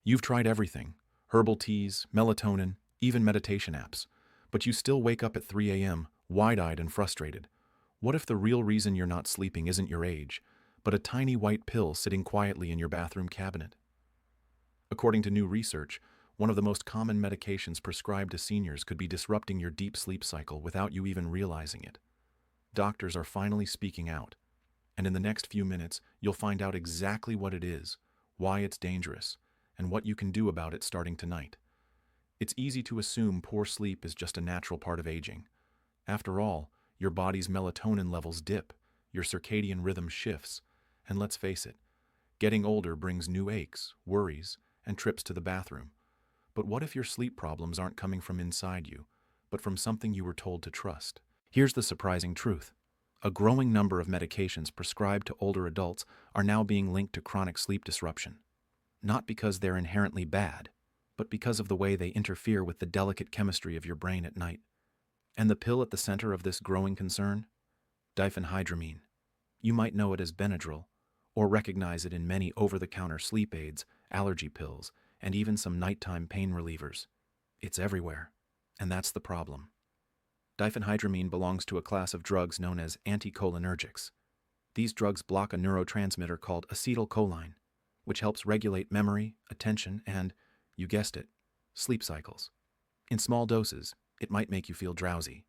You've tried everything: herbal teas, melatonin, even meditation apps. But you still wake up at 3 a.m., wide-eyed and frustrated. What if the real reason you're not sleeping isn't your age, but a tiny white pill sitting quietly in your bathroom cabinet? According to new research, one of the most common medications prescribed to seniors could be disrupting your deep sleep cycle without you even realizing it. Doctors are finally speaking out, and in the next few minutes, you'll find out exactly what it is, why it's dangerous, and what you can do about it starting tonight. It's easy to assume poor sleep is just a natural part of aging. After all, your body's melatonin levels dip, your circadian rhythm shifts, and let's face it, getting older brings new aches, worries, and trips to the bathroom. But what if your sleep problems aren't coming from inside you, but from something you were told to trust? Here's the surprising truth. A growing number of medications prescribed to older adults are now being linked to chronic sleep disruption. Not because they're inherently bad, but because of the way they interfere with the delicate chemistry of your brain at night. And the pill at the center of this growing concern? Diphenhydramine. You might know it as Benadryl, or recognize it in many over-the-counter sleep aids, allergy pills, and even some nighttime pain relievers. It's everywhere, and that's the problem. Diphenhydramine belongs to a class of drugs known as anticholinergics. These drugs block a neurotransmitter called acetylcholine, which helps regulate memory, attention, and, you guessed it, sleep cycles. In small doses, it might make you feel drowsy.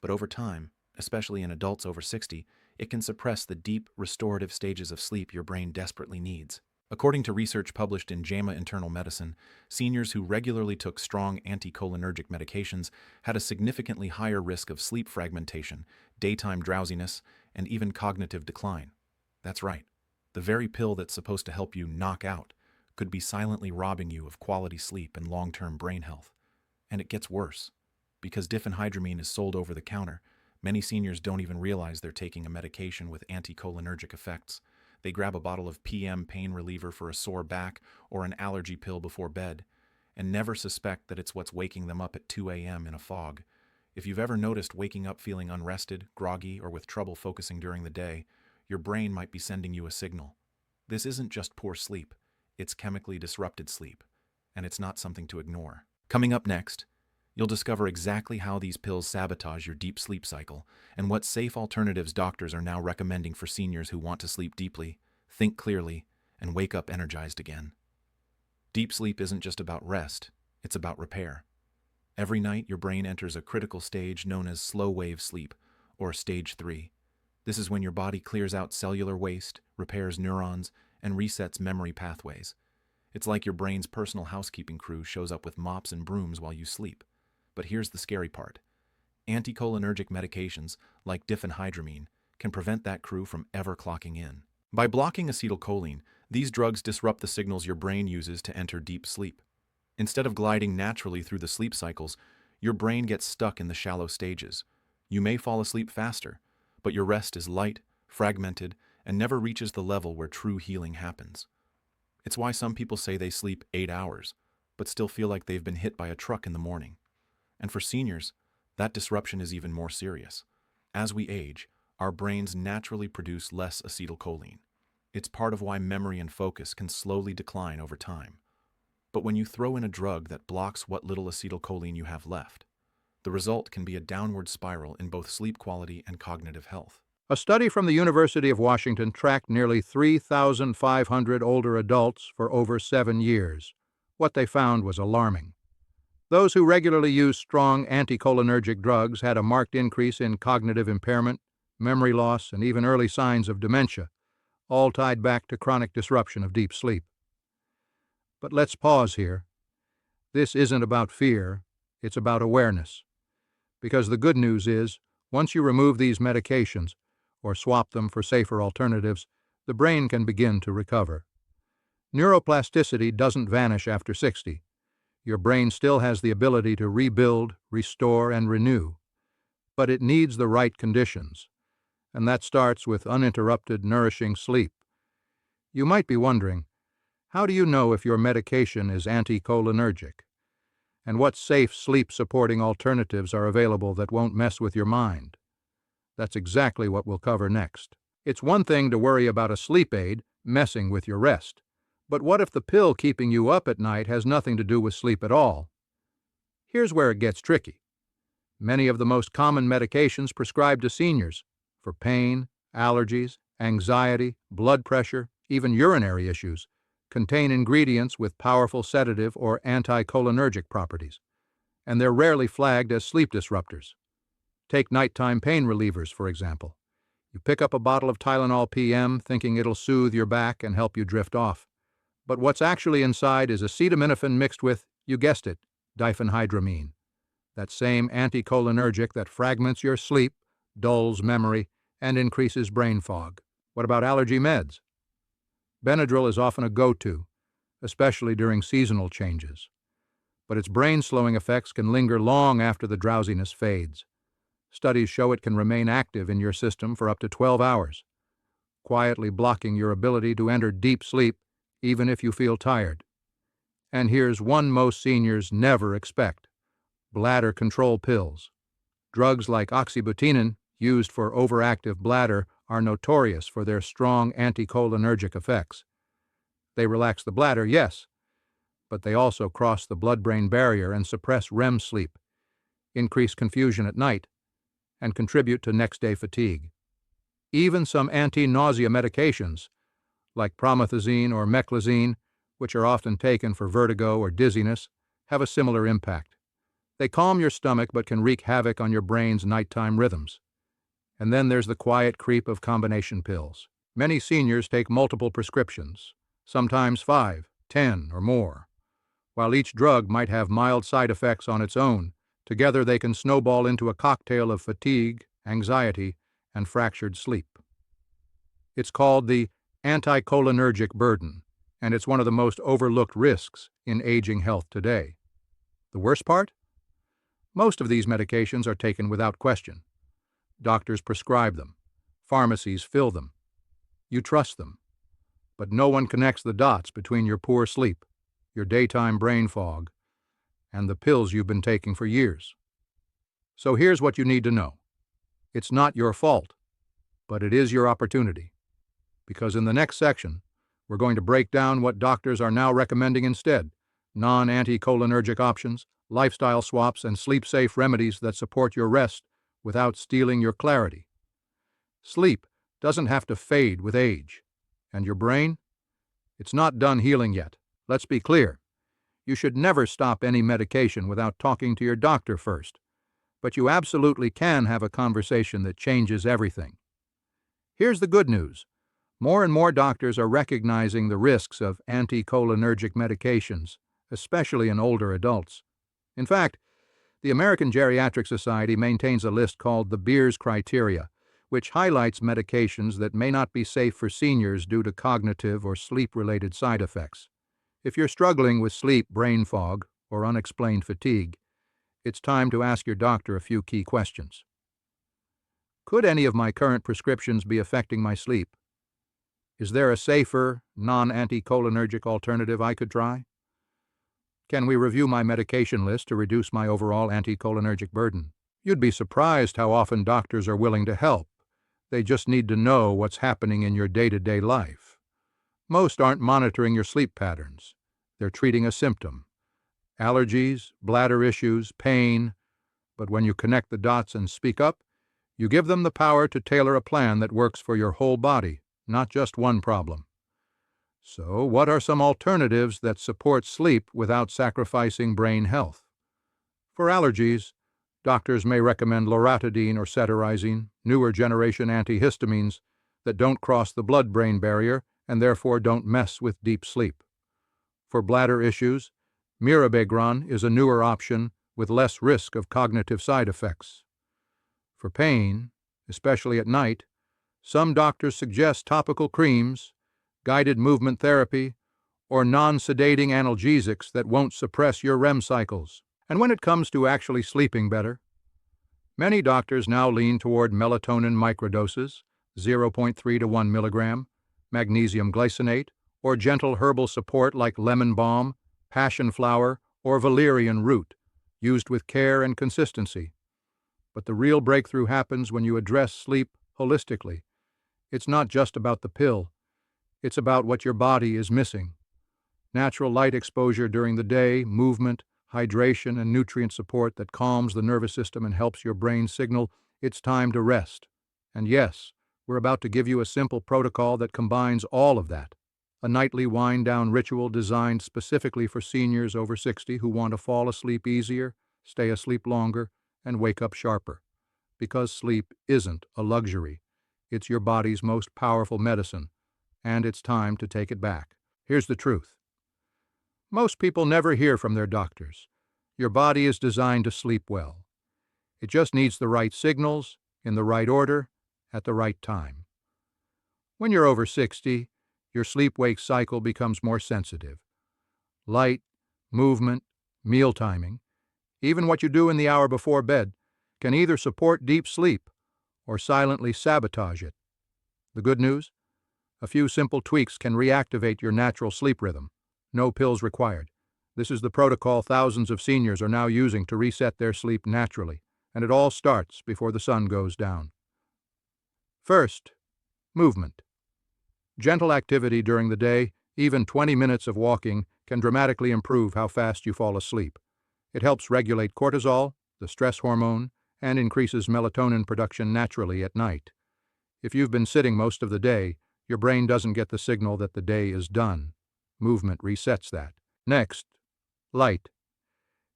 But over time, especially in adults over 60, it can suppress the deep, restorative stages of sleep your brain desperately needs. According to research published in JAMA Internal Medicine, seniors who regularly took strong anticholinergic medications had a significantly higher risk of sleep fragmentation, daytime drowsiness, and even cognitive decline. That's right. The very pill that's supposed to help you knock out could be silently robbing you of quality sleep and long-term brain health. And it gets worse. Because diphenhydramine is sold over the counter, many seniors don't even realize they're taking a medication with anticholinergic effects. They grab a bottle of PM pain reliever for a sore back or an allergy pill before bed, and never suspect that it's what's waking them up at 2 a.m. in a fog. If you've ever noticed waking up feeling unrested, groggy, or with trouble focusing during the day, your brain might be sending you a signal. This isn't just poor sleep, it's chemically disrupted sleep, and it's not something to ignore. Coming up next, you'll discover exactly how these pills sabotage your deep sleep cycle and what safe alternatives doctors are now recommending for seniors who want to sleep deeply, think clearly, and wake up energized again. Deep sleep isn't just about rest, it's about repair. Every night, your brain enters a critical stage known as slow-wave sleep, or stage 3. This is when your body clears out cellular waste, repairs neurons, and resets memory pathways. It's like your brain's personal housekeeping crew shows up with mops and brooms while you sleep. But here's the scary part. Anticholinergic medications, like diphenhydramine, can prevent that crew from ever clocking in. By blocking acetylcholine, these drugs disrupt the signals your brain uses to enter deep sleep. Instead of gliding naturally through the sleep cycles, your brain gets stuck in the shallow stages. You may fall asleep faster, but your rest is light, fragmented, and never reaches the level where true healing happens. It's why some people say they sleep 8 hours, but still feel like they've been hit by a truck in the morning. And for seniors, that disruption is even more serious. As we age, our brains naturally produce less acetylcholine. It's part of why memory and focus can slowly decline over time. But when you throw in a drug that blocks what little acetylcholine you have left, the result can be a downward spiral in both sleep quality and cognitive health. A study from the University of Washington tracked nearly 3,500 older adults for over 7 years. What they found was alarming. Those who regularly used strong anticholinergic drugs had a marked increase in cognitive impairment, memory loss, and even early signs of dementia, all tied back to chronic disruption of deep sleep. But let's pause here. This isn't about fear, it's about awareness. Because the good news is, once you remove these medications, or swap them for safer alternatives, the brain can begin to recover. Neuroplasticity doesn't vanish after 60. Your brain still has the ability to rebuild, restore, and renew. But it needs the right conditions, and that starts with uninterrupted, nourishing sleep. You might be wondering, how do you know if your medication is anticholinergic? And what safe sleep-supporting alternatives are available that won't mess with your mind? That's exactly what we'll cover next. It's one thing to worry about a sleep aid messing with your rest, But what if the pill keeping you up at night has nothing to do with sleep at all? Here's where it gets tricky. Many of the most common medications prescribed to seniors for pain, allergies, anxiety, blood pressure, even urinary issues contain ingredients with powerful sedative or anticholinergic properties, and they're rarely flagged as sleep disruptors. Take nighttime pain relievers, for example. You pick up a bottle of Tylenol PM thinking it'll soothe your back and help you drift off. But what's actually inside is acetaminophen mixed with, you guessed it, diphenhydramine, that same anticholinergic that fragments your sleep, dulls memory, and increases brain fog. What about allergy meds? Benadryl is often a go-to, especially during seasonal changes. But its brain-slowing effects can linger long after the drowsiness fades. Studies show it can remain active in your system for up to 12 hours, quietly blocking your ability to enter deep sleep even if you feel tired. And here's one most seniors never expect: bladder control pills. Drugs like oxybutynin, used for overactive bladder, are notorious for their strong anticholinergic effects. They relax the bladder, yes, but they also cross the blood-brain barrier and suppress REM sleep, increase confusion at night, and contribute to next-day fatigue. Even some anti-nausea medications, like promethazine or meclizine, which are often taken for vertigo or dizziness, have a similar impact. They calm your stomach but can wreak havoc on your brain's nighttime rhythms. And then there's the quiet creep of combination pills. Many seniors take multiple prescriptions, sometimes 5, 10, or more. While each drug might have mild side effects on its own, together they can snowball into a cocktail of fatigue, anxiety, and fractured sleep. It's called the anticholinergic burden, and it's one of the most overlooked risks in aging health today. The worst part? Most of these medications are taken without question. Doctors prescribe them. Pharmacies fill them. You trust them. But no one connects the dots between your poor sleep, your daytime brain fog, and the pills you've been taking for years. So here's what you need to know. It's not your fault, but it is your opportunity. Because in the next section, we're going to break down what doctors are now recommending instead: non-anticholinergic options, lifestyle swaps, and sleep-safe remedies that support your rest without stealing your clarity. Sleep doesn't have to fade with age. And your brain? It's not done healing yet. Let's be clear. You should never stop any medication without talking to your doctor first. But you absolutely can have a conversation that changes everything. Here's the good news. More and more doctors are recognizing the risks of anticholinergic medications, especially in older adults. In fact, the American Geriatric Society maintains a list called the Beers Criteria, which highlights medications that may not be safe for seniors due to cognitive or sleep-related side effects. If you're struggling with sleep, brain fog, or unexplained fatigue, it's time to ask your doctor a few key questions. Could any of my current prescriptions be affecting my sleep? Is there a safer, non-anticholinergic alternative I could try? Can we review my medication list to reduce my overall anticholinergic burden? You'd be surprised how often doctors are willing to help. They just need to know what's happening in your day-to-day life. Most aren't monitoring your sleep patterns. They're treating a symptom: allergies, bladder issues, pain. But when you connect the dots and speak up, you give them the power to tailor a plan that works for your whole body, not just one problem. So, what are some alternatives that support sleep without sacrificing brain health? For allergies, doctors may recommend loratadine or cetirizine, newer generation antihistamines that don't cross the blood-brain barrier and therefore don't mess with deep sleep. For bladder issues, mirabegron is a newer option with less risk of cognitive side effects. For pain, especially at night, some doctors suggest topical creams, guided movement therapy, or non-sedating analgesics that won't suppress your REM cycles. And when it comes to actually sleeping better, many doctors now lean toward melatonin microdoses, 0.3 to 1 milligram, magnesium glycinate, or gentle herbal support like lemon balm, passion flower, or valerian root, used with care and consistency. But the real breakthrough happens when you address sleep holistically. It's not just about the pill. It's about what your body is missing. Natural light exposure during the day, movement, hydration, and nutrient support that calms the nervous system and helps your brain signal it's time to rest. And yes, we're about to give you a simple protocol that combines all of that. A nightly wind-down ritual designed specifically for seniors over 60 who want to fall asleep easier, stay asleep longer, and wake up sharper. Because sleep isn't a luxury. It's your body's most powerful medicine, and it's time to take it back. Here's the truth. Most people never hear from their doctors. Your body is designed to sleep well. It just needs the right signals, in the right order, at the right time. When you're over 60, your sleep-wake cycle becomes more sensitive. Light, movement, meal timing, even what you do in the hour before bed, can either support deep sleep or silently sabotage it. The good news? A few simple tweaks can reactivate your natural sleep rhythm. No pills required. This is the protocol thousands of seniors are now using to reset their sleep naturally, and it all starts before the sun goes down. First, movement. Gentle activity during the day, even 20 minutes of walking, can dramatically improve how fast you fall asleep. It helps regulate cortisol, the stress hormone, and increases melatonin production naturally at night. If you've been sitting most of the day, your brain doesn't get the signal that the day is done. Movement resets that. Next, light.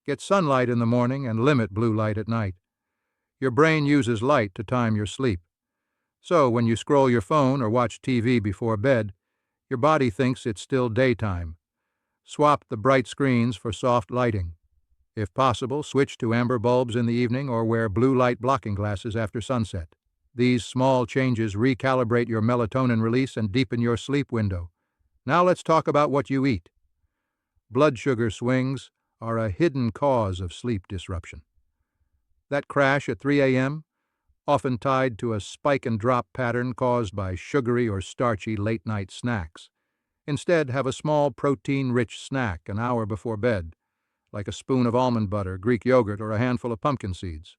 Get sunlight in the morning and limit blue light at night. Your brain uses light to time your sleep. So when you scroll your phone or watch TV before bed, your body thinks it's still daytime. Swap the bright screens for soft lighting. If possible, switch to amber bulbs in the evening or wear blue light blocking glasses after sunset. These small changes recalibrate your melatonin release and deepen your sleep window. Now let's talk about what you eat. Blood sugar swings are a hidden cause of sleep disruption. That crash at 3 a.m., often tied to a spike and drop pattern caused by sugary or starchy late-night snacks. Instead, have a small protein-rich snack an hour before bed, like a spoon of almond butter, Greek yogurt, or a handful of pumpkin seeds.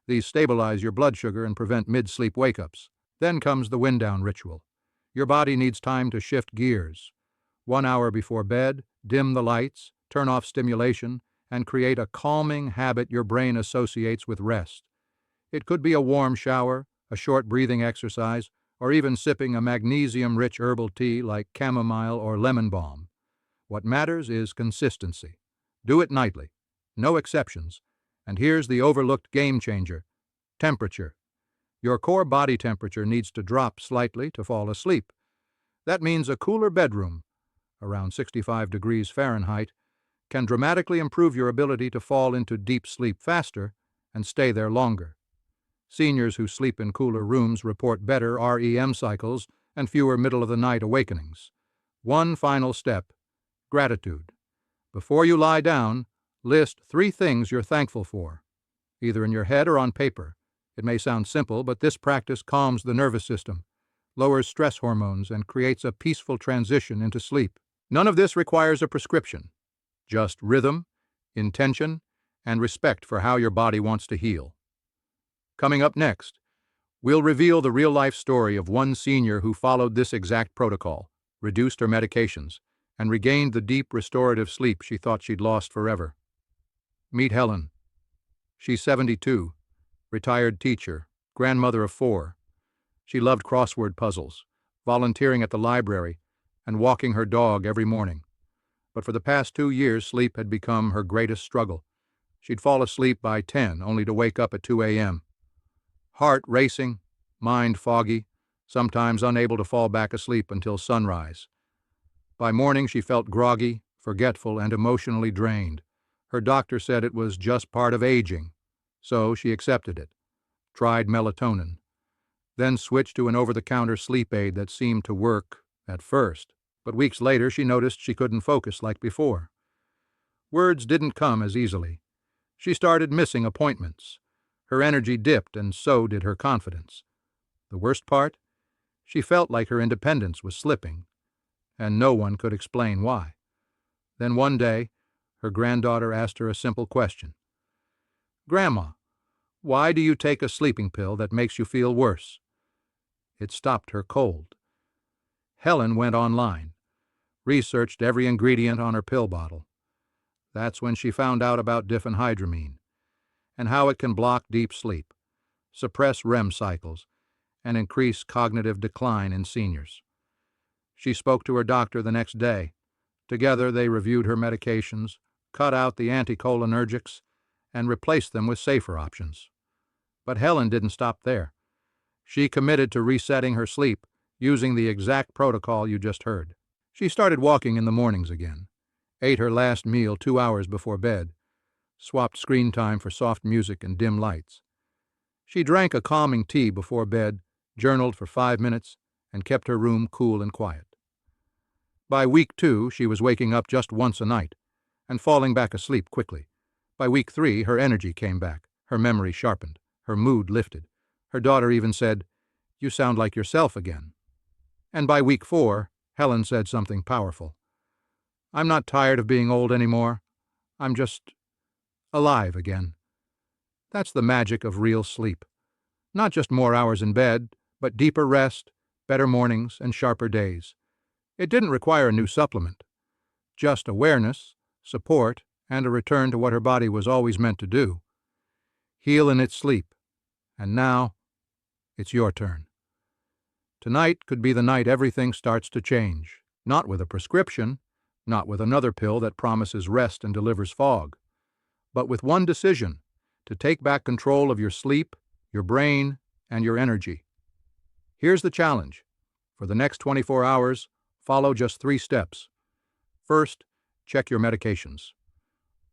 These stabilize your blood sugar and prevent mid-sleep wake-ups. Then comes the wind-down ritual. Your body needs time to shift gears. 1 hour before bed, dim the lights, turn off stimulation, and create a calming habit your brain associates with rest. It could be a warm shower, a short breathing exercise, or even sipping a magnesium-rich herbal tea like chamomile or lemon balm. What matters is consistency. Do it nightly. No exceptions. And here's the overlooked game changer: temperature. Your core body temperature needs to drop slightly to fall asleep. That means a cooler bedroom, around 65 degrees Fahrenheit, can dramatically improve your ability to fall into deep sleep faster and stay there longer. Seniors who sleep in cooler rooms report better REM cycles and fewer middle-of-the-night awakenings. One final step: gratitude. Before you lie down, list 3 things you're thankful for, either in your head or on paper. It may sound simple, but this practice calms the nervous system, lowers stress hormones, and creates a peaceful transition into sleep. None of this requires a prescription, just rhythm, intention, and respect for how your body wants to heal. Coming up next, we'll reveal the real-life story of one senior who followed this exact protocol, reduced her medications, and regained the deep restorative sleep she thought she'd lost forever. Meet Helen. She's 72, retired teacher, grandmother of 4. She loved crossword puzzles, volunteering at the library, and walking her dog every morning. But for the past 2 years, sleep had become her greatest struggle. She'd fall asleep by 10, only to wake up at 2 a.m. Heart racing, mind foggy, sometimes unable to fall back asleep until sunrise. By morning, she felt groggy, forgetful, and emotionally drained. Her doctor said it was just part of aging, so she accepted it, tried melatonin, then switched to an over-the-counter sleep aid that seemed to work at first. But weeks later, she noticed she couldn't focus like before. Words didn't come as easily. She started missing appointments. Her energy dipped, and so did her confidence. The worst part? She felt like her independence was slipping, and no one could explain why. Then one day, her granddaughter asked her a simple question. "Grandma, why do you take a sleeping pill that makes you feel worse?" It stopped her cold. Helen went online, researched every ingredient on her pill bottle. That's when she found out about diphenhydramine and how it can block deep sleep, suppress REM cycles, and increase cognitive decline in seniors. She spoke to her doctor the next day. Together they reviewed her medications, cut out the anticholinergics, and replaced them with safer options. But Helen didn't stop there. She committed to resetting her sleep using the exact protocol you just heard. She started walking in the mornings again, ate her last meal 2 hours before bed, swapped screen time for soft music and dim lights. She drank a calming tea before bed, journaled for 5 minutes, and kept her room cool and quiet. By week 2, she was waking up just once a night and falling back asleep quickly. By week 3, her energy came back, her memory sharpened, her mood lifted. Her daughter even said, "You sound like yourself again." And by week 4, Helen said something powerful. "I'm not tired of being old anymore. I'm just alive again." That's the magic of real sleep. Not just more hours in bed, but deeper rest, better mornings, and sharper days. It didn't require a new supplement. Just awareness, support, and a return to what her body was always meant to do. Heal in its sleep. And now, it's your turn. Tonight could be the night everything starts to change. Not with a prescription, not with another pill that promises rest and delivers fog, but with one decision: to take back control of your sleep, your brain, and your energy. Here's the challenge. For the next 24 hours, follow just 3 steps. First, check your medications.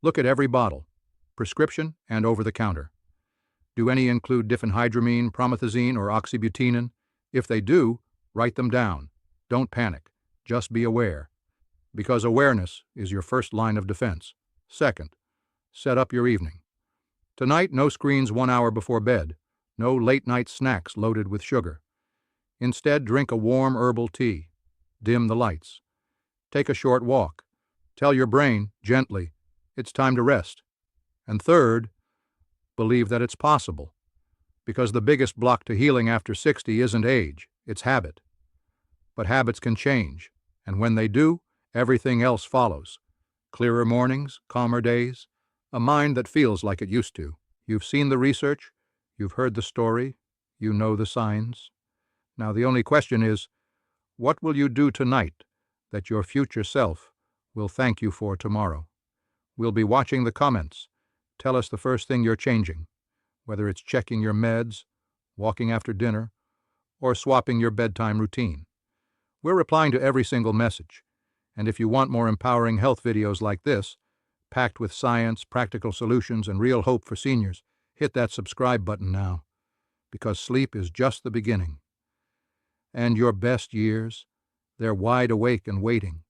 Look at every bottle, prescription and over-the-counter. Do any include diphenhydramine, promethazine, or oxybutynin? If they do, write them down. Don't panic. Just be aware. Because awareness is your first line of defense. Second, set up your evening. Tonight, no screens 1 hour before bed. No late-night snacks loaded with sugar. Instead, drink a warm herbal tea. Dim the lights. Take a short walk. Tell your brain, gently, it's time to rest. And third, believe that it's possible. Because the biggest block to healing after 60 isn't age, it's habit. But habits can change, and when they do, everything else follows. Clearer mornings, calmer days, a mind that feels like it used to. You've seen the research, you've heard the story, you know the signs. Now the only question is, what will you do tonight that your future self will thank you for tomorrow? We'll be watching the comments. Tell us the first thing you're changing, whether it's checking your meds, walking after dinner, or swapping your bedtime routine. We're replying to every single message, and if you want more empowering health videos like this, packed with science, practical solutions, and real hope for seniors, hit that subscribe button now, because sleep is just the beginning. And your best years, they're wide awake and waiting.